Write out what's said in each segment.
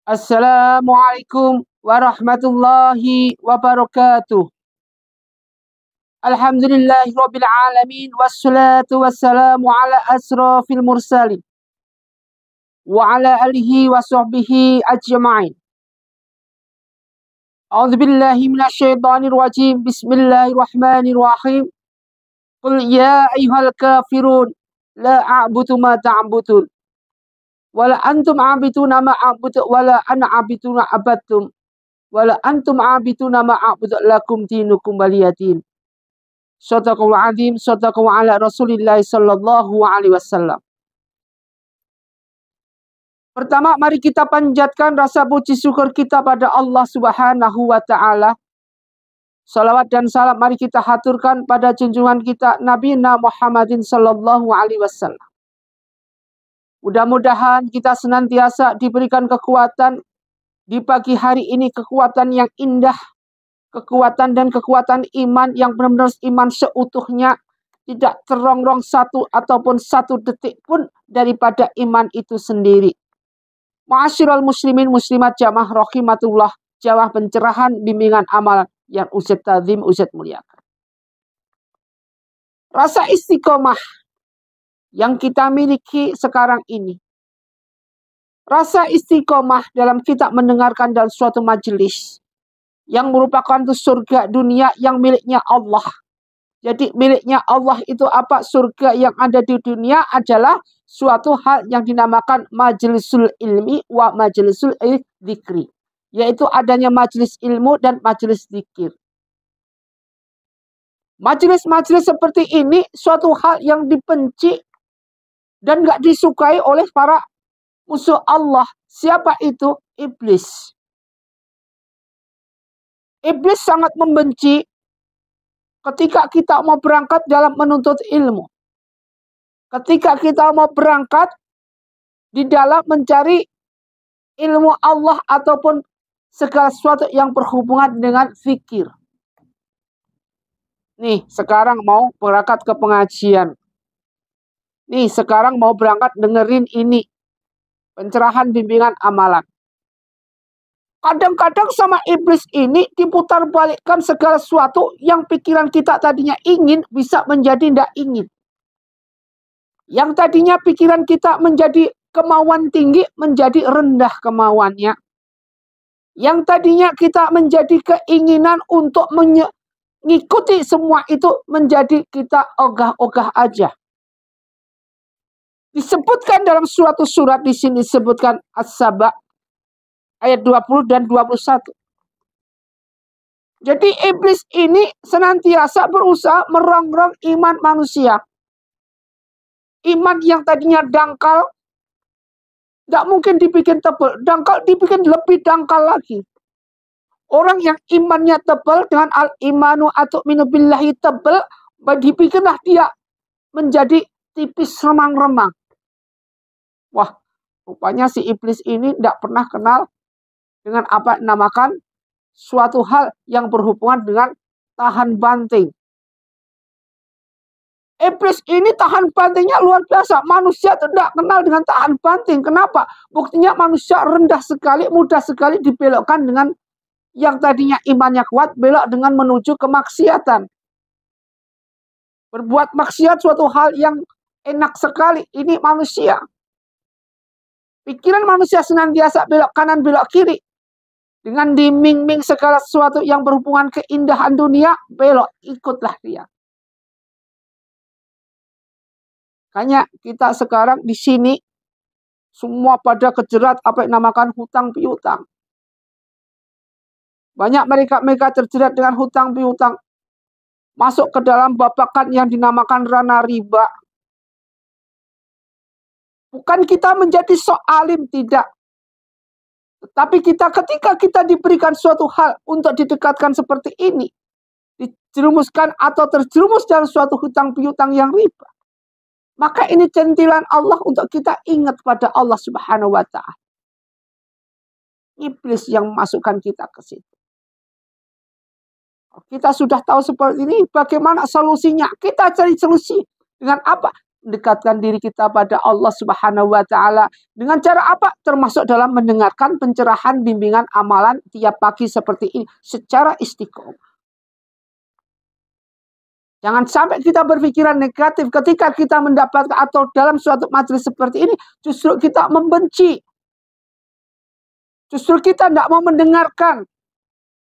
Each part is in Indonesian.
Assalamualaikum warahmatullahi wabarakatuh. Alhamdulillahirabbil alamin wassalatu wassalamu ala asrofil mursalin wa ala alihi wa sahbihi ajma'in. A'udzubillahi minasyaitonir rajim. Bismillahirrahmanirrahim. Qul ya ayyuhal kafirun la a'budu ma ta'budun wala antum abiduna ma a'budu wala ana abiduna abattum wala antum abiduna ma a'budu lakum dinukum waliyadin. Shadaqallahu azim, shadaqallahu ala Rasulillah sallallahu alaihi wasallam. Pertama, mari kita panjatkan rasa puji syukur kita pada Allah Subhanahu wa taala. Salawat dan salam mari kita haturkan pada junjungan kita Nabi Muhammadin sallallahu alaihi wasallam. Mudah-mudahan kita senantiasa diberikan kekuatan di pagi hari ini, kekuatan yang indah, kekuatan dan kekuatan iman yang benar-benar iman seutuhnya, tidak terongrong satu ataupun satu detik pun daripada iman itu sendiri. Ma'asyiral muslimin muslimat jamaah rahimatullah, jamaah pencerahan bimbingan amalan yang Ustaz Tazim Ustaz muliakan. Rasa istiqomah yang kita miliki sekarang ini. Rasa istiqomah dalam kita mendengarkan dalam suatu majelis yang merupakan itu surga dunia yang miliknya Allah. Jadi miliknya Allah itu apa? Surga yang ada di dunia adalah suatu hal yang dinamakan majlisul ilmi wa majlisul dzikri. Yaitu adanya majelis ilmu dan majelis zikir. Majelis-majelis seperti ini suatu hal yang dibenci dan gak disukai oleh para musuh Allah. Siapa itu? Iblis. Iblis sangat membenci ketika kita mau berangkat dalam menuntut ilmu. Ketika kita mau berangkat di dalam mencari ilmu Allah ataupun segala sesuatu yang berhubungan dengan fikir. Nih, sekarang mau berangkat ke pengajian. Nih, sekarang mau berangkat dengerin ini. Pencerahan bimbingan amalan. Kadang-kadang sama iblis ini diputar balikkan segala sesuatu yang pikiran kita tadinya ingin bisa menjadi tidak ingin. Yang tadinya pikiran kita menjadi kemauan tinggi menjadi rendah kemauannya. Yang tadinya kita menjadi keinginan untuk mengikuti semua itu menjadi kita ogah-ogah aja. Disebutkan dalam suatu surat di sini disebutkan As-Saba ayat 20 dan 21. Jadi iblis ini senantiasa berusaha merongrong iman manusia. Iman yang tadinya dangkal tidak mungkin dibikin tebal, dangkal dibikin lebih dangkal lagi. Orang yang imannya tebal dengan al-imanu atau minubillahi tebal, dibikinlah dia menjadi tipis remang-remang. Wah, rupanya si iblis ini tidak pernah kenal dengan apa namakan suatu hal yang berhubungan dengan tahan banting. Iblis ini tahan bantingnya luar biasa. Manusia tidak kenal dengan tahan banting. Kenapa? Buktinya manusia rendah sekali, mudah sekali dibelokkan dengan yang tadinya imannya kuat, belok dengan menuju kemaksiatan. Berbuat maksiat suatu hal yang enak sekali. Ini manusia. Pikiran manusia senantiasa belok kanan, belok kiri. Dengan diming-ming segala sesuatu yang berhubungan keindahan dunia, belok, ikutlah dia. Makanya kita sekarang di sini, semua pada kejerat apa yang dinamakan hutang piutang. Banyak mereka terjerat dengan hutang piutang. Masuk ke dalam babakan yang dinamakan ranah riba. Bukan kita menjadi sok alim, tidak. Tetapi ketika kita diberikan suatu hal untuk didekatkan seperti ini, dijerumuskan atau terjerumus dalam suatu hutang piutang yang riba, maka ini centilan Allah untuk kita ingat pada Allah Subhanahu wa ta'ala. Iblis yang memasukkan kita ke situ. Kita sudah tahu seperti ini, bagaimana solusinya? Kita cari solusi. Dengan apa? mendekatkan diri kita pada Allah Subhanahu wa taala. Dengan cara apa? Termasuk dalam mendengarkan pencerahan bimbingan amalan tiap pagi seperti ini secara istiqomah. Jangan sampai kita berpikiran negatif ketika kita mendapatkan atau dalam suatu majelis seperti ini justru kita membenci. Justru kita tidak mau mendengarkan.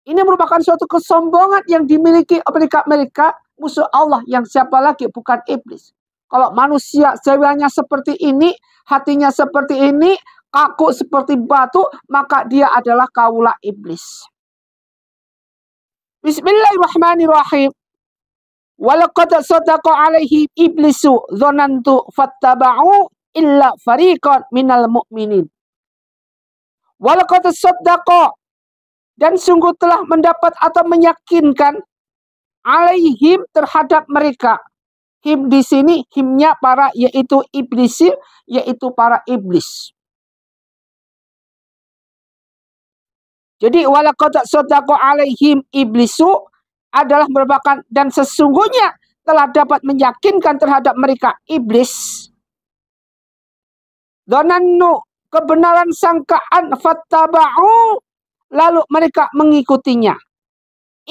Ini merupakan suatu kesombongan yang dimiliki mereka musuh Allah yang siapa lagi bukan iblis. Kalau manusia jiwanya seperti ini, hatinya seperti ini, kaku seperti batu, maka dia adalah kaulah iblis. Bismillahirrahmanirrahim. Walaqad sadaqa alaihi iblisu dzanantu fattaba'u illa fariqan minal mu'minin. Walaqad sadaqa, dan sungguh telah mendapat atau meyakinkan alaihim terhadap mereka. Him di sini himnya para yaitu iblis, yaitu para iblis. Jadi walaqad sadaqa alaihim iblisu adalah merupakan dan sesungguhnya telah dapat meyakinkan terhadap mereka iblis. Donannu, kebenaran sangkaan, fattaba'u, lalu mereka mengikutinya.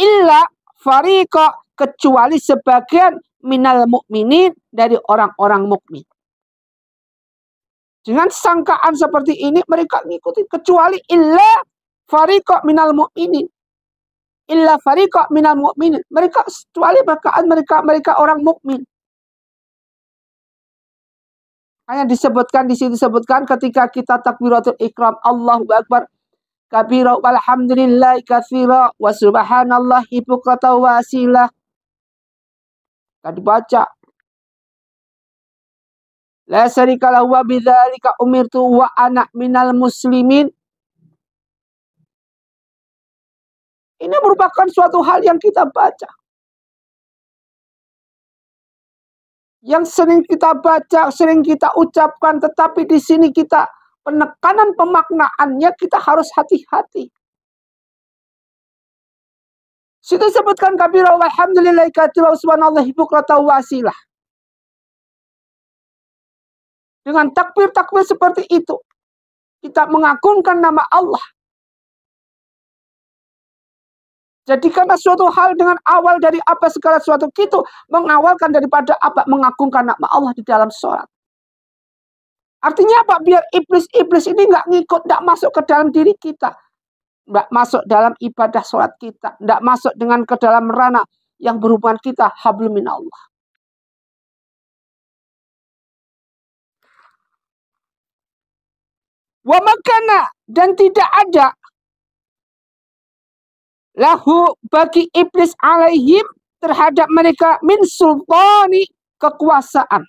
Illa fariqa, kecuali sebagian minal mu'minin, dari orang-orang mukmin. Dengan sangkaan seperti ini mereka mengikuti, kecuali illa fariqa minal mu'minin. Illa fariqa minal mu'minin. Mereka kecuali mereka orang mukmin. Hanya disebutkan di sini disebutkan ketika kita takbiratul ikram, Allahu akbar kabira walhamdulillahi katsira wa subhanallahi bukratan wa asila. Tadi baca la syarika lahu wa bidzalika umirtu wa ana minal muslimin. Ini merupakan suatu hal yang kita baca, yang sering kita baca, sering kita ucapkan, tetapi di sini kita penekanan pemaknaannya kita harus hati-hati. Situ sebutkan kabira walhamdulillahi katsira subhanallahi bukratan wa asila. Dengan takbir-takbir seperti itu kita mengagungkan nama Allah. Jadikanlah suatu hal dengan awal dari apa segala sesuatu kita mengawalkan daripada apa mengagungkan nama Allah di dalam sholat. Artinya apa? Biar iblis-iblis ini nggak ngikut, nggak masuk ke dalam diri kita. Nggak masuk dalam ibadah sholat kita. Nggak masuk dengan ke dalam ranah yang berhubungan kita. Hablum minallah. Wa makana, dan tidak ada lahu bagi iblis alaihim terhadap mereka min sultani, kekuasaan.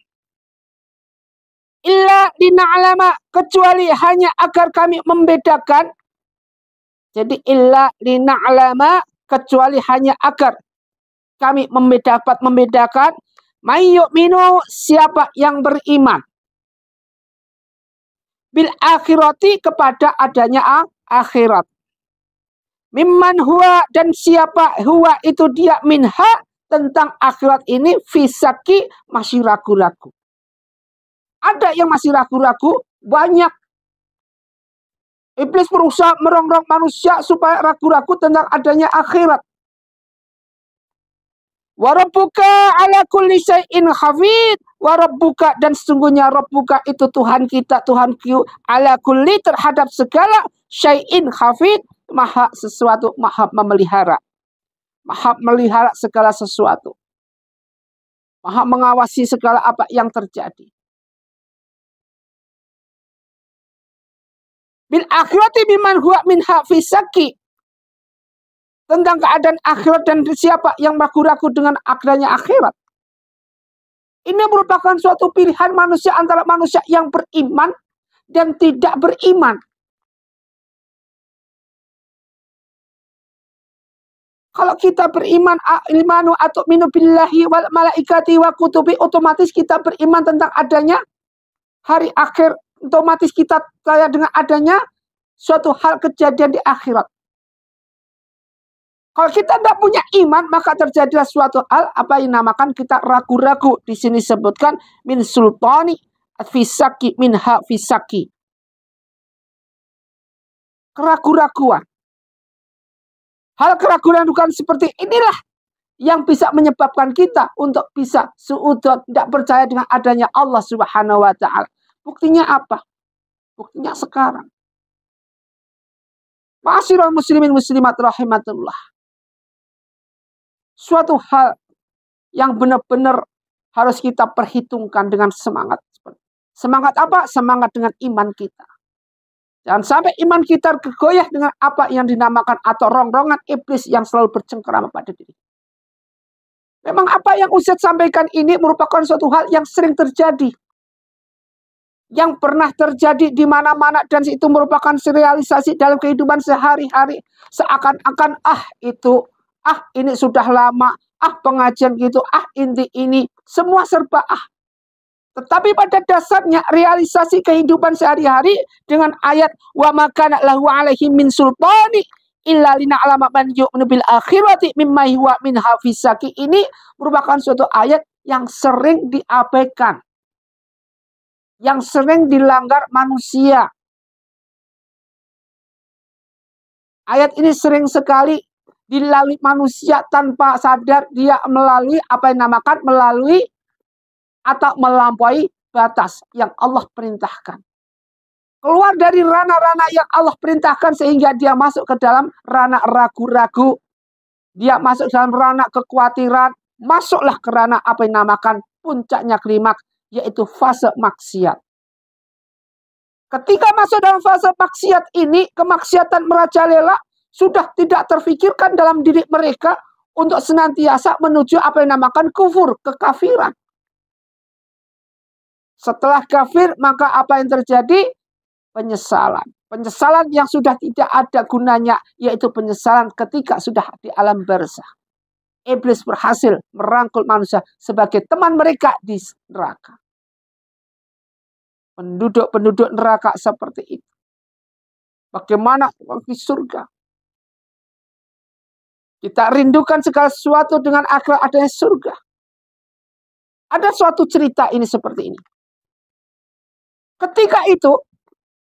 Illa lina'lama, kecuali hanya agar kami membedakan. Jadi illa lina'lama, kecuali hanya agar kami dapat membedakan mayyu'minu, siapa yang beriman bil akhirati, kepada adanya akhirat. Mimman huwa, dan siapa huwa itu dia minha, tentang akhirat ini fisaki, masih ragu-ragu. Ada yang masih ragu-ragu, banyak. Iblis berusaha merongrong manusia supaya ragu-ragu tentang adanya akhirat. Wa rabbuka ala kulli syai'in hafid. Wa rabbuka, dan sesungguhnya rabbuka itu Tuhan kita, Tuhanku, ala kulli, terhadap segala syai'in hafid, maha sesuatu, maha memelihara. Maha melihara segala sesuatu. Maha mengawasi segala apa yang terjadi. Bil akhirati biman huwa minha fisaki, tentang keadaan akhirat dan siapa yang ragu-ragu dengan adanya akhirat. Ini merupakan suatu pilihan manusia antara manusia yang beriman dan tidak beriman. Kalau kita beriman imanu atau minu billahi wal malaikati wa kutubi, otomatis kita beriman tentang adanya hari akhir. Otomatis kita percaya dengan adanya suatu hal kejadian di akhirat. Kalau kita tidak punya iman, maka terjadilah suatu hal apa yang dinamakan kita ragu-ragu. Di sini sebutkan min sultani fisaki min ha fisaki. Keraguan-raguan. Hal keraguan-raguan seperti inilah yang bisa menyebabkan kita untuk bisa suudon, tidak percaya dengan adanya Allah Subhanahu wa Ta'ala. Buktinya apa? Buktinya sekarang. Ma'asyiral muslimin muslimat rahimatullah. Suatu hal yang benar-benar harus kita perhitungkan dengan semangat. Semangat apa? Semangat dengan iman kita. Jangan sampai iman kita tergoyah dengan apa yang dinamakan atau rongrongan iblis yang selalu bercengkerama pada diri. Memang apa yang Ustaz sampaikan ini merupakan suatu hal yang sering terjadi. Yang pernah terjadi di mana-mana dan itu merupakan realisasi dalam kehidupan sehari-hari. Seakan-akan ini sudah lama, pengajian gitu, ini, semua serba Tetapi pada dasarnya realisasi kehidupan sehari-hari dengan ayat wa makana lahu alaihi min sultani illa lina'lama man yu'minu bil akhirati mimma huwa min hafizaki ini merupakan suatu ayat yang sering diabaikan. Yang sering dilanggar manusia. Ayat ini sering sekali dilalui manusia tanpa sadar dia melalui apa yang dinamakan melalui atau melampaui batas yang Allah perintahkan. Keluar dari ranah-ranah yang Allah perintahkan sehingga dia masuk ke dalam ranah ragu-ragu. Dia masuk dalam ranah kekhawatiran. Masuklah ke ranah apa yang dinamakan puncaknya klimaks, yaitu fase maksiat. Ketika masuk dalam fase maksiat ini, kemaksiatan merajalela sudah tidak terfikirkan dalam diri mereka untuk senantiasa menuju apa yang dinamakan kufur, kekafiran. Setelah kafir, maka apa yang terjadi? Penyesalan. Penyesalan yang sudah tidak ada gunanya, yaitu penyesalan ketika sudah di alam barzakh. Iblis berhasil merangkul manusia sebagai teman mereka di neraka. Penduduk-penduduk neraka seperti itu. Bagaimana di surga? Kita rindukan segala sesuatu dengan akhirat adanya surga. Ada suatu cerita ini seperti ini. Ketika itu,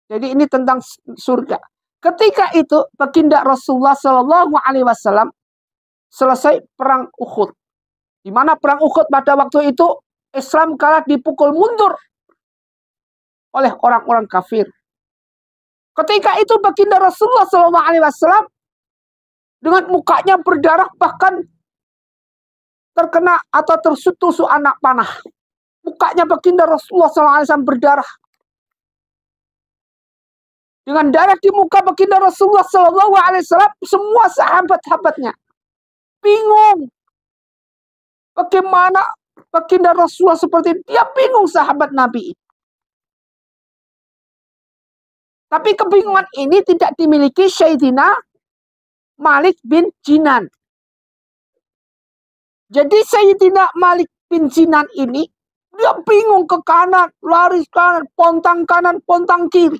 jadi ini tentang surga. Ketika itu, baginda Rasulullah Shallallahu Alaihi Wasallam selesai perang Uhud. Di mana perang Uhud pada waktu itu Islam kalah dipukul mundur oleh orang-orang kafir. Ketika itu baginda Rasulullah Shallallahu Alaihi Wasallam dengan mukanya berdarah bahkan terkena atau tertusuk anak panah. Mukanya baginda Rasulullah Shallallahu Alaihi Wasallam berdarah. Dengan darah di muka baginda Rasulullah Shallallahu Alaihi Wasallam, semua sahabat-sahabatnya bingung. Bagaimana baginda Rasulullah seperti ini? Dia bingung sahabat Nabi. Tapi kebingungan ini tidak dimiliki Sayyidina Malik bin Jinan. Jadi Sayyidina Malik bin Jinan ini, dia bingung ke kanan, lari kanan, pontang kiri.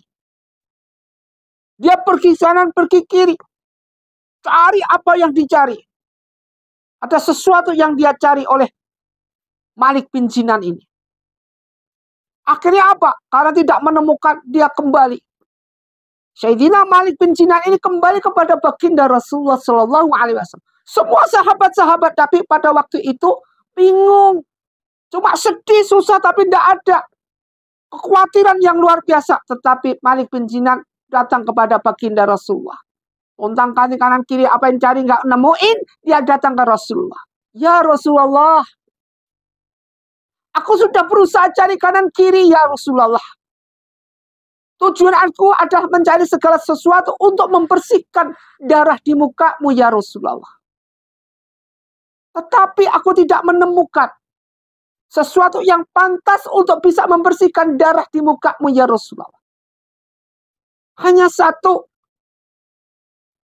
Dia pergi kanan, pergi kiri. Cari apa yang dicari. Ada sesuatu yang dia cari oleh Malik bin Jinan ini. Akhirnya apa? Karena tidak menemukan, dia kembali. Sayyidina Malik bin Jinan ini kembali kepada baginda Rasulullah Shallallahu Alaihi Wasallam. Semua sahabat-sahabat tapi pada waktu itu bingung. Cuma sedih, susah, tapi tidak ada kekhawatiran yang luar biasa. Tetapi Malik bin Jinan datang kepada baginda Rasulullah. Pontang kanan kiri apa yang cari nggak nemuin, dia datang ke Rasulullah. Ya Rasulullah, aku sudah berusaha cari kanan kiri ya Rasulullah. Tujuan aku adalah mencari segala sesuatu untuk membersihkan darah di mukamu ya Rasulullah. Tetapi aku tidak menemukan sesuatu yang pantas untuk bisa membersihkan darah di mukamu ya Rasulullah. Hanya satu.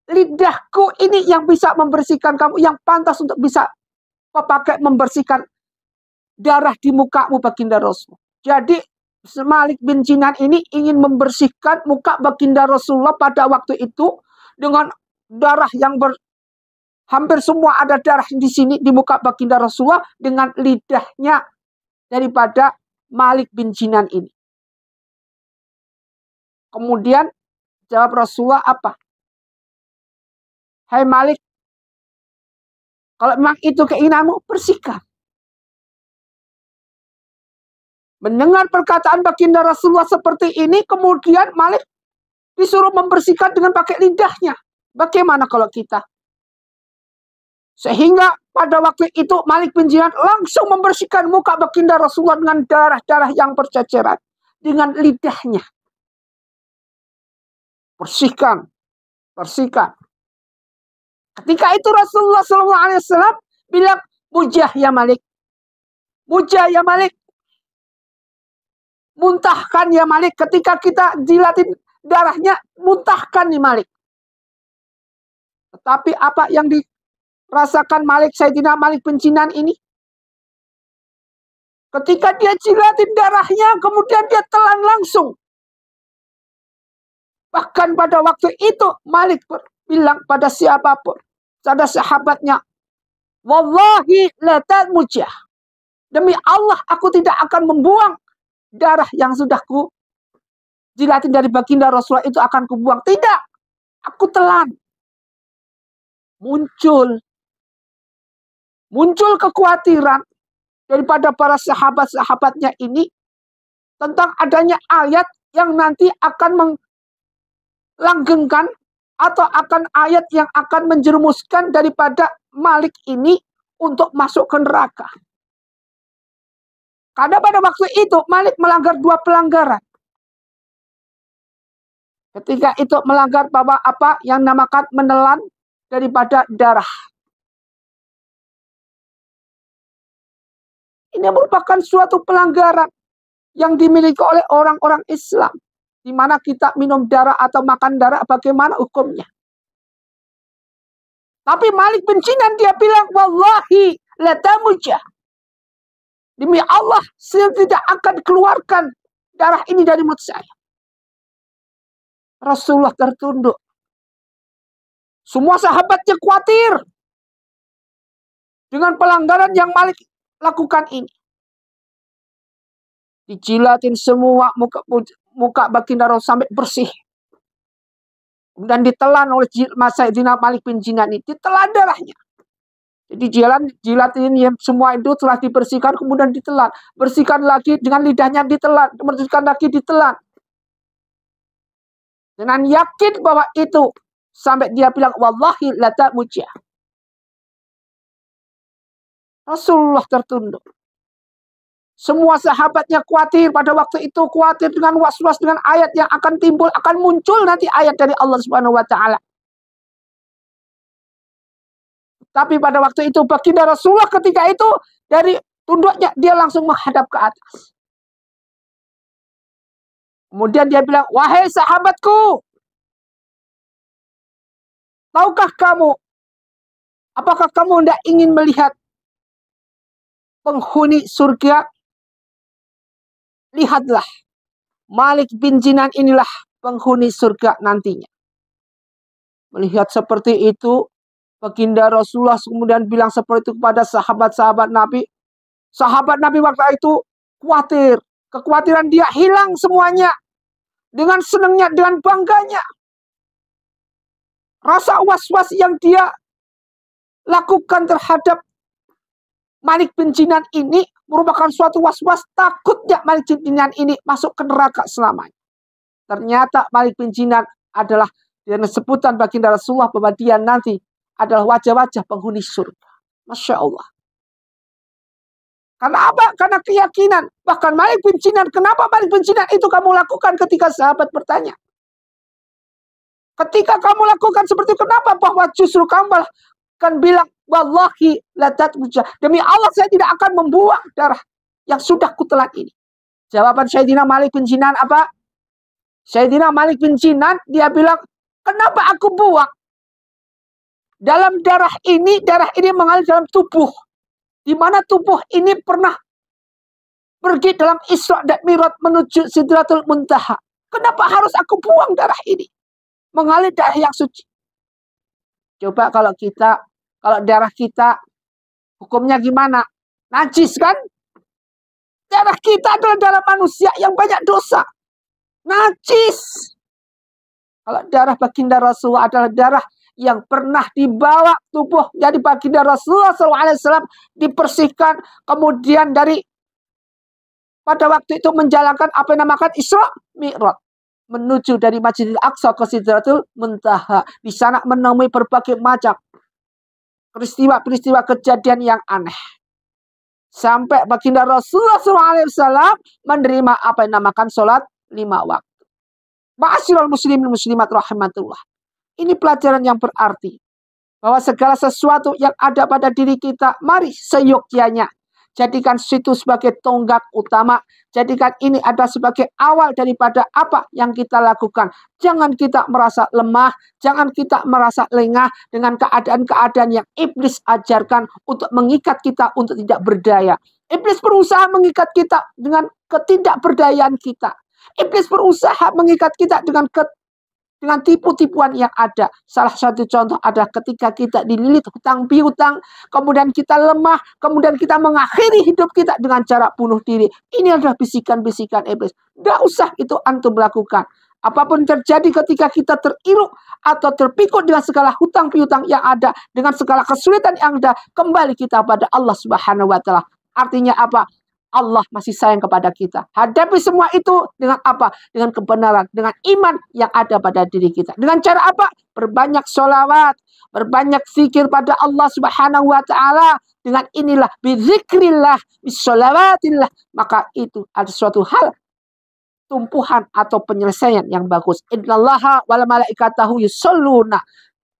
Lidahku ini yang bisa membersihkan kamu, yang pantas untuk bisa pakai membersihkan darah di mukamu baginda Rasul. Jadi Malik bin Jinan ini ingin membersihkan muka baginda Rasulullah pada waktu itu dengan darah yang Hampir semua ada darah di sini di muka baginda Rasulullah dengan lidahnya daripada Malik bin Sinan ini. Kemudian jawab Rasulullah apa? Hai Malik, kalau memang itu keinginanmu, bersihkan. Mendengar perkataan baginda Rasulullah seperti ini, kemudian Malik disuruh membersihkan dengan pakai lidahnya. Bagaimana kalau kita? Sehingga pada waktu itu Malik bin Sinan langsung membersihkan muka baginda Rasulullah dengan darah-darah yang berceceran. Dengan lidahnya. Bersihkan. Bersihkan. Ketika itu Rasulullah SAW bilang, mujah ya Malik. Mujah ya Malik. Muntahkan ya Malik. Ketika kita jilatin darahnya, muntahkan nih Malik. Tetapi apa yang dirasakan Sayyidina Malik bin Sinan ini? Ketika dia jilatin darahnya, kemudian dia telan langsung. Bahkan pada waktu itu Malik bilang pada siapapun, pada sahabatnya, wallahi la ta'mujah. Demi Allah aku tidak akan membuang darah yang sudah ku jilatin dari baginda Rasulullah itu akan kubuang. Tidak, aku telan. Muncul kekhawatiran daripada para sahabat-sahabatnya ini tentang adanya ayat yang nanti akan melanggengkan atau akan ayat yang akan menjerumuskan daripada Malik ini untuk masuk ke neraka. Karena pada waktu itu Malik melanggar 2 pelanggaran. Ketika itu melanggar bahwa apa yang namakan menelan daripada darah. Ini merupakan suatu pelanggaran yang dimiliki oleh orang-orang Islam. Di mana kita minum darah atau makan darah, bagaimana hukumnya? Tapi Malik bin Sinan dia bilang, wallahi la ta'mujah. Demi Allah, saya tidak akan keluarkan darah ini dari mulut saya. Rasulullah tertunduk. Semua sahabatnya khawatir dengan pelanggaran yang Malik lakukan ini. Dijilatin semua muka baginda Rasul sampai bersih. Dan ditelan oleh Sayyidina Malik bin Sinan ini. Ditelan darahnya. Jadi jilatin yang semua itu telah dibersihkan kemudian ditelan. Bersihkan lagi dengan lidahnya ditelan. Bersihkan lagi ditelan. Dengan yakin bahwa itu. Sampai dia bilang, wallahi la ta'mujah. Rasulullah tertunduk. Semua sahabatnya khawatir pada waktu itu, khawatir dengan was-was dengan ayat yang akan timbul, akan muncul nanti ayat dari Allah Subhanahu wa taala. Tapi pada waktu itu baginda Rasulullah ketika itu dari tunduknya dia langsung menghadap ke atas. Kemudian dia bilang, wahai sahabatku, tahukah kamu, apakah kamu tidak ingin melihat penghuni surga? Lihatlah, Malik bin Sinan inilah penghuni surga nantinya. Melihat seperti itu, baginda Rasulullah kemudian bilang seperti itu kepada sahabat-sahabat Nabi. Sahabat Nabi waktu itu khawatir. Kekhawatiran dia hilang semuanya. Dengan senangnya, dengan bangganya. Rasa was-was yang dia lakukan terhadap Malik bin Sinan ini merupakan suatu was-was, takutnya Malik bin Sinan ini masuk ke neraka selamanya. Ternyata Malik bin Sinan adalah dengan sebutan baginda Rasulullah bahwa dia nanti adalah wajah-wajah penghuni surga. Masya Allah. Karena apa? Karena keyakinan. Bahkan Malik bin Sinan, kenapa Malik bin Sinan itu kamu lakukan ketika sahabat bertanya? Ketika kamu lakukan seperti itu, kenapa? Bahwa justru kamu akan bilang, wallahi la ta'mujah. Demi Allah saya tidak akan membuang darah yang sudah kutelan ini. Jawaban Sayyidina Malik bin Sinan apa? Sayyidina Malik bin Sinan dia bilang, kenapa aku buang? Dalam darah ini mengalir dalam tubuh. Di mana tubuh ini pernah pergi dalam Isra dan Mi'raj menuju Sidratul Muntaha. Kenapa harus aku buang darah ini? Mengalir darah yang suci. Coba kalau kita Kalau darah kita, hukumnya gimana? Najis kan? Darah kita adalah darah manusia yang banyak dosa. Najis. Kalau darah baginda Rasulullah adalah darah yang pernah dibawa tubuh jadi baginda Rasulullah SAW dibersihkan, kemudian dari pada waktu itu menjalankan apa yang dinamakan Isra Mi'raj, menuju dari Masjidil Aqsa ke Sidratul Muntaha. Di sana menemui berbagai macam peristiwa-peristiwa kejadian yang aneh. Sampai baginda Rasulullah SAW menerima apa yang dinamakan sholat 5 waktu. Ma'asyiral muslimin muslimat rahimatullah. Ini pelajaran yang berarti bahwa segala sesuatu yang ada pada diri kita, mari seyogyanya jadikan situ sebagai tonggak utama. Jadikan ini ada sebagai awal daripada apa yang kita lakukan. Jangan kita merasa lemah, jangan kita merasa lengah dengan keadaan-keadaan yang iblis ajarkan untuk mengikat kita untuk tidak berdaya. Iblis berusaha mengikat kita dengan ketidakberdayaan kita. Iblis berusaha mengikat kita dengan tipu-tipuan yang ada. Salah satu contoh adalah ketika kita dililit hutang piutang, kemudian kita lemah, kemudian kita mengakhiri hidup kita dengan cara bunuh diri. Ini adalah bisikan-bisikan iblis. Tidak usah itu antum lakukan. Apapun terjadi ketika kita teriruk atau terpikul dengan segala hutang piutang yang ada, dengan segala kesulitan yang ada, kembali kita pada Allah Subhanahu wa Ta'ala. Artinya apa? Allah masih sayang kepada kita. Hadapi semua itu dengan apa? Dengan kebenaran, dengan iman yang ada pada diri kita. Dengan cara apa? Berbanyak sholawat, berbanyak zikir pada Allah Subhanahu wa Ta'ala. Dengan inilah, bizikrillah, bisolawatillah. Maka itu ada suatu hal, tumpuhan atau penyelesaian yang bagus. Innallaha wal malaikatahu yusholluna.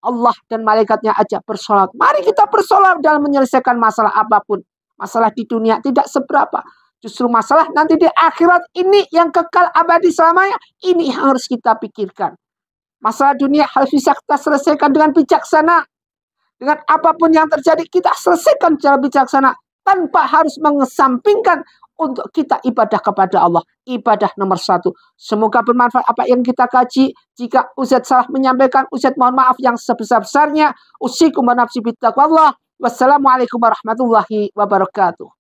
Allah dan malaikatnya aja bersolat. Mari kita bersolat dalam menyelesaikan masalah apapun. Masalah di dunia tidak seberapa. Justru masalah nanti di akhirat ini yang kekal abadi selamanya. Ini yang harus kita pikirkan. Masalah dunia harus bisa kita selesaikan dengan bijaksana. Dengan apapun yang terjadi kita selesaikan secara bijaksana. Tanpa harus mengesampingkan untuk kita ibadah kepada Allah. Ibadah nomor 1. Semoga bermanfaat apa yang kita kaji. Jika Ustaz salah menyampaikan, Ustaz mohon maaf yang sebesar-besarnya. Usikum wa nafsi bittaqwallah. Wassalamualaikum warahmatullahi wabarakatuh.